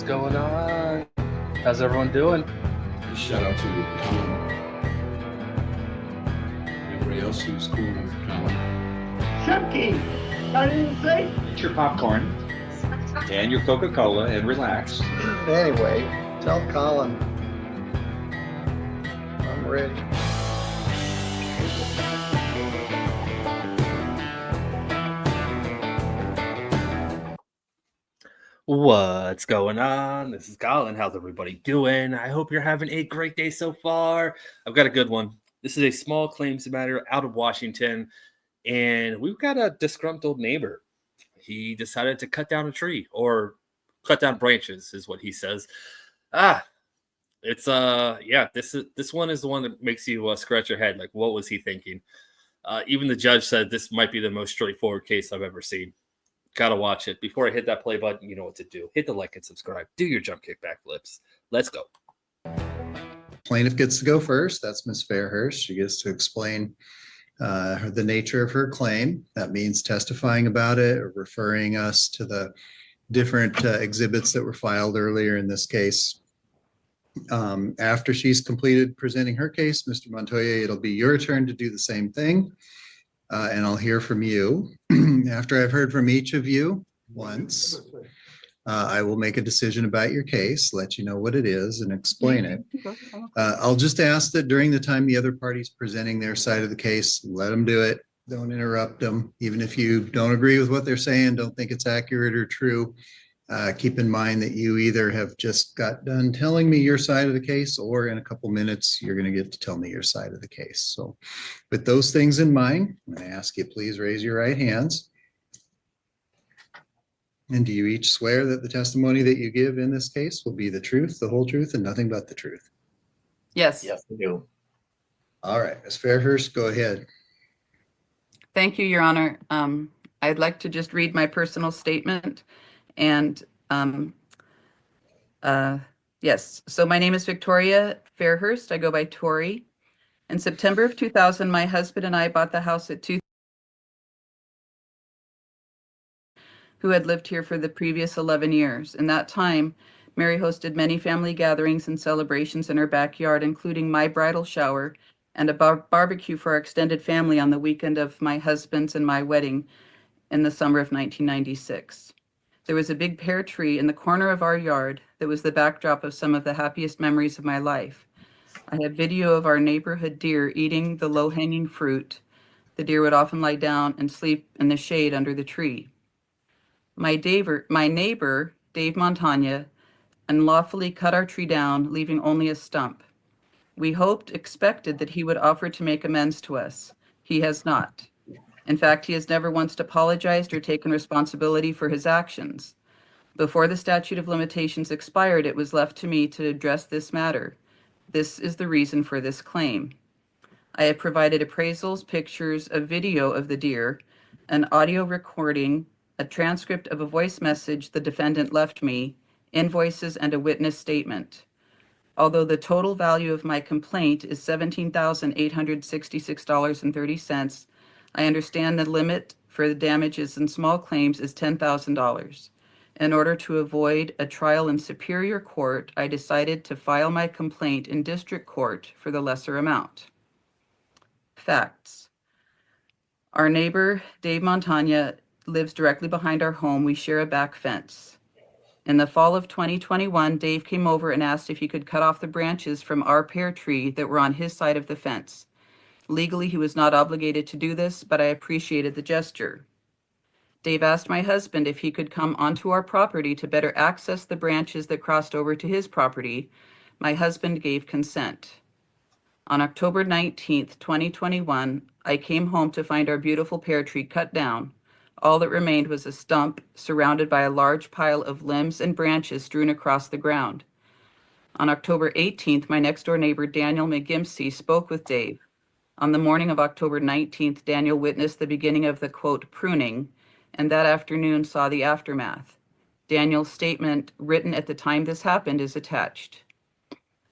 going on? How's everyone doing? Shout out to Colin. Everybody else who's cool with Colin. Chunky! I didn't say. Eat your popcorn and your Coca-Cola and relax. Anyway, tell Colin I'm ready. What's going on? This is Colin. How's everybody doing? I hope you're having a great day so far. I've got a good one. This is a small claims matter out of Washington, and we've got a disgruntled neighbor. He decided to cut down a tree, or cut down branches, is what he says. This one is the one that makes you scratch your head. Like, what was he thinking? Even the judge said this might be the most straightforward case I've ever seen. Gotta watch it. Before I hit that play button, you know what to do. Hit the like and subscribe. Do your jump kick backflips. Let's go. Plaintiff gets to go first. That's Ms. Fairhurst. She gets to explain the nature of her claim. That means testifying about it or referring us to the different exhibits that were filed earlier in this case. After she's completed presenting her case, Mr. Montoya, it'll be your turn to do the same thing. And I'll hear from you. After I've heard from each of you once, I will make a decision about your case, let you know what it is, and explain it. I'll just ask that during the time the other party's presenting their side of the case, let them do it. Don't interrupt them. Even if you don't agree with what they're saying, don't think it's accurate or true. Keep in mind that you either have just got done telling me your side of the case, or in a couple minutes, you're going to get to tell me your side of the case. So with those things in mind, I'm going to ask you, please raise your right hands. And do you each swear that the testimony that you give in this case will be the truth, the whole truth, and nothing but the truth? Yes. Yes, we do. All right, Ms. Fairhurst, go ahead. Thank you, Your Honor. I'd like to just read my personal statement. And yes, so my name is Victoria Fairhurst. I go by Tori. In September of 2000, my husband and I bought the house at 2, who had lived here for the previous 11 years. In that time, Mary hosted many family gatherings and celebrations in her backyard, including my bridal shower and a barbecue for our extended family on the weekend of my husband's and my wedding in the summer of 1996. There was a big pear tree in the corner of our yard that was the backdrop of some of the happiest memories of my life. I have video of our neighborhood deer eating the low-hanging fruit. The deer would often lie down and sleep in the shade under the tree. My neighbor, Dave Montagna, unlawfully cut our tree down, leaving only a stump. We expected that he would offer to make amends to us. He has not. In fact, he has never once apologized or taken responsibility for his actions. Before the statute of limitations expired, it was left to me to address this matter. This is the reason for this claim. I have provided appraisals, pictures, a video of the deer, an audio recording, a transcript of a voice message the defendant left me, invoices, and a witness statement. Although the total value of my complaint is $17,866.30, I understand the limit for the damages in small claims is $10,000. In order to avoid a trial in Superior Court, I decided to file my complaint in District Court for the lesser amount. Facts. Our neighbor, Dave Montagna, lives directly behind our home. We share a back fence. In the fall of 2021, Dave came over and asked if he could cut off the branches from our pear tree that were on his side of the fence. Legally, he was not obligated to do this, but I appreciated the gesture. Dave asked my husband if he could come onto our property to better access the branches that crossed over to his property. My husband gave consent. On October 19th, 2021, I came home to find our beautiful pear tree cut down. All that remained was a stump surrounded by a large pile of limbs and branches strewn across the ground. On October 18th, my next-door neighbor, Daniel McGimsey, spoke with Dave. On the morning of October 19th, Daniel witnessed the beginning of the, quote, pruning, and that afternoon saw the aftermath. Daniel's statement, written at the time this happened, is attached.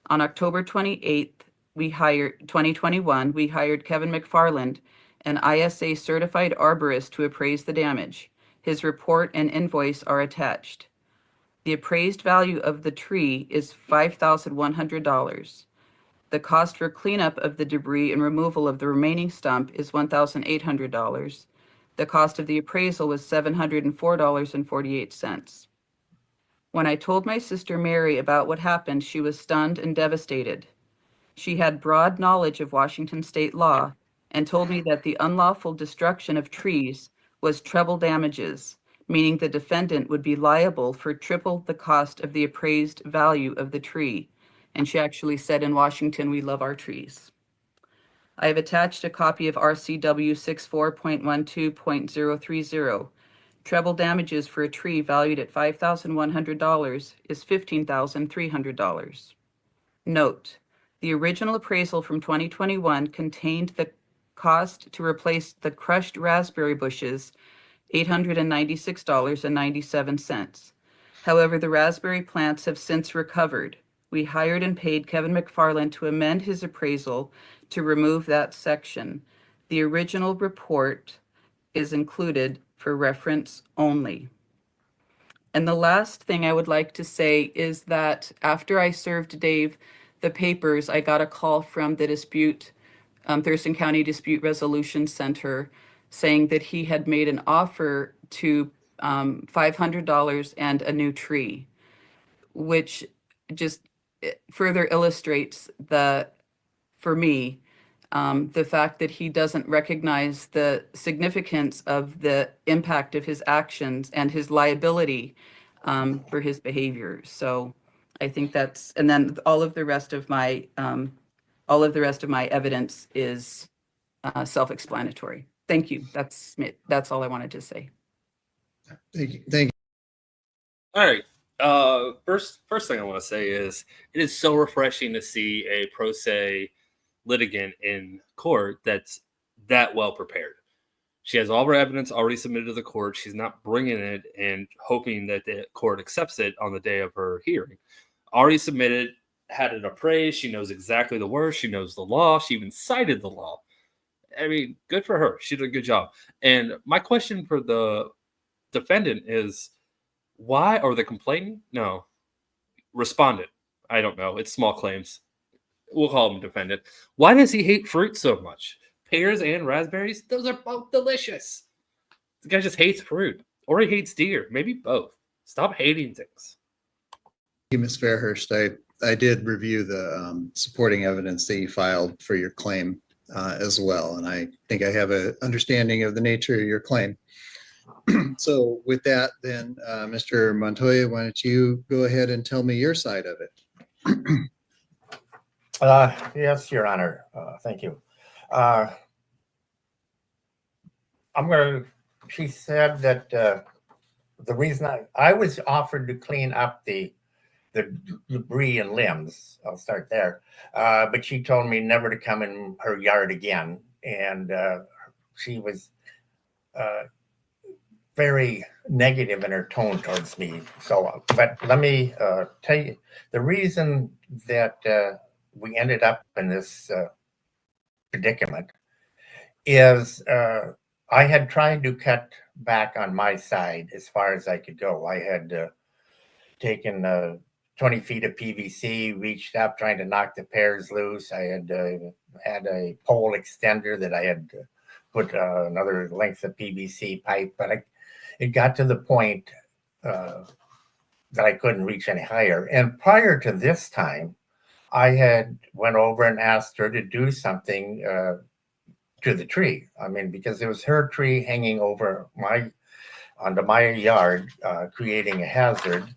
On October 28th, 2021, we hired Kevin McFarland, an ISA certified arborist, to appraise the damage. His report and invoice are attached. The appraised value of the tree is $5,100. The cost for cleanup of the debris and removal of the remaining stump is $1,800. The cost of the appraisal was $704.48. When I told my sister Mary about what happened, she was stunned and devastated. She had broad knowledge of Washington state law and told me that the unlawful destruction of trees was treble damages, meaning the defendant would be liable for triple the cost of the appraised value of the tree. And she actually said, in Washington, we love our trees. I have attached a copy of RCW 64.12.030. Treble damages for a tree valued at $5,100 is $15,300. Note, the original appraisal from 2021 contained the cost to replace the crushed raspberry bushes, $896.97. However, the raspberry plants have since recovered. We hired and paid Kevin McFarland to amend his appraisal to remove that section. The original report is included for reference only. And the last thing I would like to say is that after I served Dave the papers, I got a call from the Thurston County Dispute Resolution Center saying that he had made an offer to $500 and a new tree, which just further illustrates for me, the fact that he doesn't recognize the significance of the impact of his actions and his liability for his behavior. So I think and then all of the rest of my evidence is self-explanatory. Thank you. That's all I wanted to say. Thank you. Thank you. All right. First thing I want to say is it is so refreshing to see a pro se litigant in court that's that well prepared. She has all her evidence already submitted to the court. She's not bringing it and hoping that the court accepts it on the day of her hearing. Already submitted, had it appraised. She knows exactly the words. She knows the law. She even cited the law. I mean, good for her. She did a good job. And my question for the defendant is, why, or the complainant? No, respondent. I don't know. It's small claims. We'll call him defendant. Why does he hate fruit so much? Pears and raspberries, those are both delicious. The guy just hates fruit, or he hates deer. Maybe both. Stop hating things. Thank you, Ms. Fairhurst. I did review the supporting evidence that you filed for your claim as well, and I think I have an understanding of the nature of your claim. So with that, then, Mr. Montoya, why don't you go ahead and tell me your side of it? Yes, Your Honor. Thank you. She said that the reason I was offered to clean up the debris and limbs, I'll start there, but she told me never to come in her yard again. And she was very negative in her tone towards me. So, but let me tell you, the reason that we ended up in this predicament is I had tried to cut back on my side as far as I could go. I had taken 20 feet of PVC, reached up trying to knock the pears loose. I had had a pole extender that I had put another length of PVC pipe, but it got to the point that I couldn't reach any higher. And prior to this time, I had went over and asked her to do something to the tree. I mean, because it was her tree hanging over onto my yard, creating a hazard.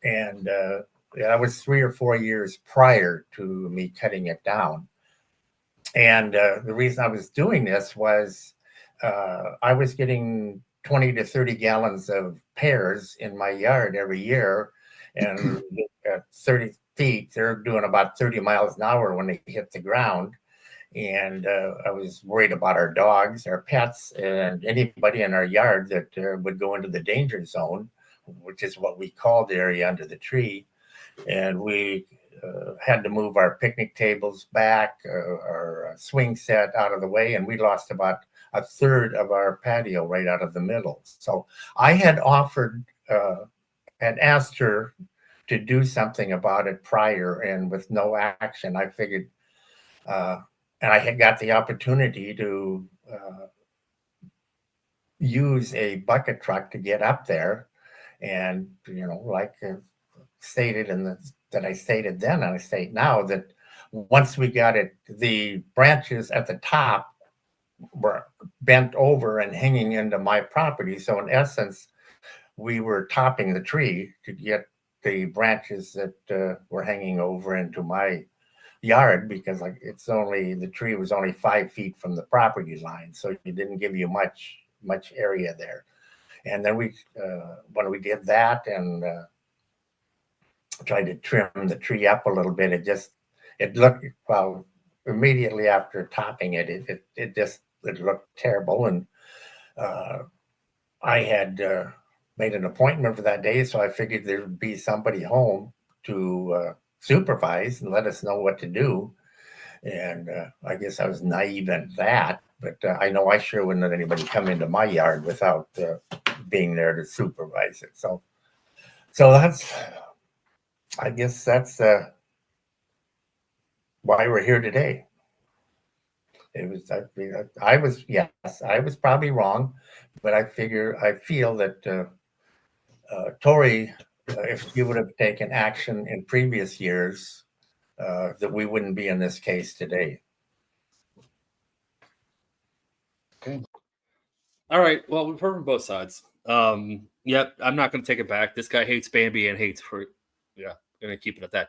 And that was 3 or 4 years prior to me cutting it down. And the reason I was doing this was I was getting 20 to 30 gallons of pears in my yard every year. And at 30 feet, they're doing about 30 miles an hour when they hit the ground. And I was worried about our dogs, our pets, and anybody in our yard that would go into the danger zone, which is what we call the area under the tree. And we had to move our picnic tables back, our swing set out of the way, and we lost about a third of our patio right out of the middle. So I had offered had asked her to do something about it prior, and with no action, I figured, and I had got the opportunity to use a bucket truck to get up there, and like stated that I stated then, and I state now, that once we got it, the branches at the top were bent over and hanging into my property. So in essence, we were topping the tree to get the branches that were hanging over into my yard, because like the tree was only 5 feet from the property line, so it didn't give you much area there. And then when we did that and tried to trim the tree up a little bit, it looked, well, immediately after topping it, it looked terrible. And I had made an appointment for that day, so I figured there'd be somebody home to supervise and let us know what to do. And I guess I was naive at that, but I know I sure wouldn't let anybody come into my yard without being there to supervise it. So I guess that's why we're here today. It was, I was probably wrong, but I feel that Tori, if she would have taken action in previous years, that we wouldn't be in this case today. Okay. All right. Well, we've heard from both sides. Yep. I'm not going to take it back. This guy hates Bambi and hates fruit. Yeah. Going to keep it at that.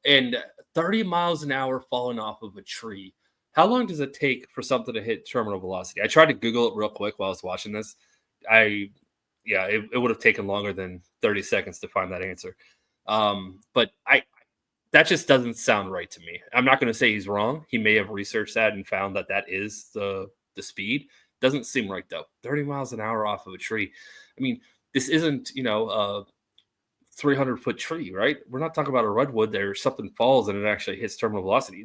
And 30 miles an hour falling off of a tree. How long does it take for something to hit terminal velocity? I tried to Google it real quick while I was watching this. It would have taken longer than 30 seconds to find that answer. But that just doesn't sound right to me. I'm not going to say he's wrong. He may have researched that and found that is the speed. Doesn't seem right though. 30 miles an hour off of a tree. I mean, this isn't, a 300-foot tree, right? We're not talking about a redwood there. Something falls and it actually hits terminal velocity.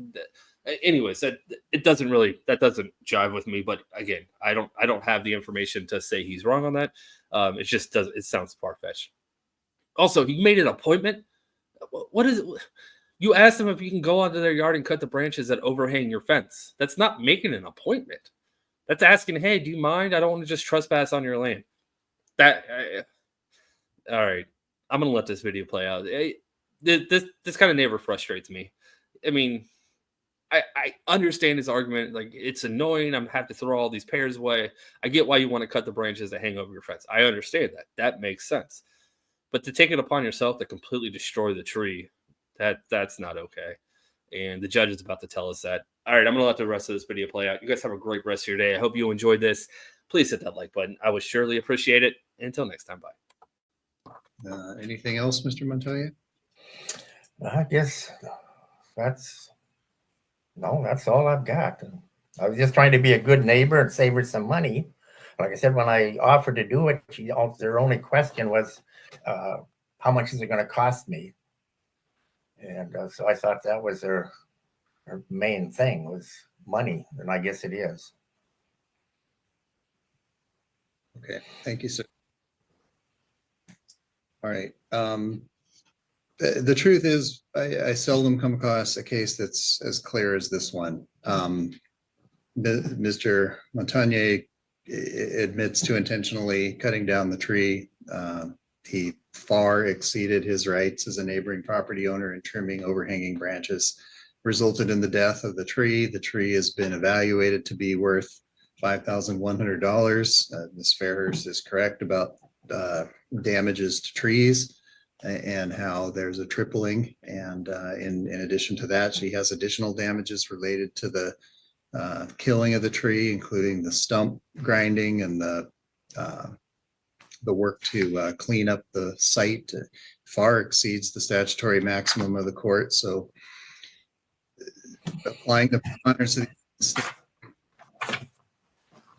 Anyways, that doesn't jive with me. But again, I don't have the information to say he's wrong on that. It sounds far-fetched. Also, he made an appointment. What is it? You asked him if you can go onto their yard and cut the branches that overhang your fence. That's not making an appointment. That's asking, hey, do you mind? I don't want to just trespass on your land. All right. I'm going to let this video play out. This kind of neighbor frustrates me. I mean, I understand his argument. Like, it's annoying. I'm have to throw all these pears away. I get why you want to cut the branches that hang over your fence. I understand that. That makes sense. But to take it upon yourself to completely destroy the tree, that's not okay. And the judge is about to tell us that. All right, I'm going to let the rest of this video play out. You guys have a great rest of your day. I hope you enjoyed this. Please hit that like button. I would surely appreciate it. Until next time, bye. Anything else, Mr. Montoya? I guess that's all I've got. I was just trying to be a good neighbor and save her some money. Like I said, when I offered to do it, their only question was, how much is it going to cost me? And so I thought that was their main thing, was money, and I guess it is. Okay, thank you, sir. All right. The truth is, I seldom come across a case that's as clear as this one. Mr. Montagne admits to intentionally cutting down the tree. He far exceeded his rights as a neighboring property owner in trimming overhanging branches, resulted in the death of the tree. The tree has been evaluated to be worth $5,100. Ms. Fairhurst is correct about damages to trees and how there's a tripling. And in addition to that, she has additional damages related to the killing of the tree, including the stump grinding and the work to clean up the site. Far exceeds the statutory maximum of the court. So applying the honors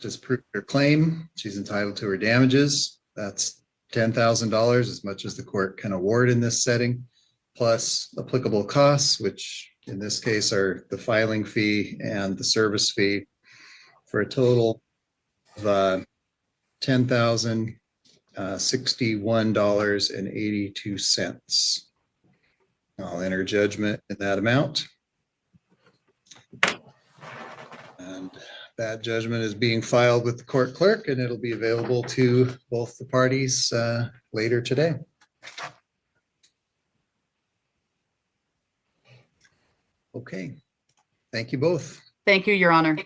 just prove her claim. She's entitled to her damages. That's $10,000, as much as the court can award in this setting, plus applicable costs, which in this case are the filing fee and the service fee, for a total of $10,000 $61.82. I'll enter judgment in that amount. And that judgment is being filed with the court clerk, and it'll be available to both the parties later today. Okay, thank you both. Thank you, Your Honor.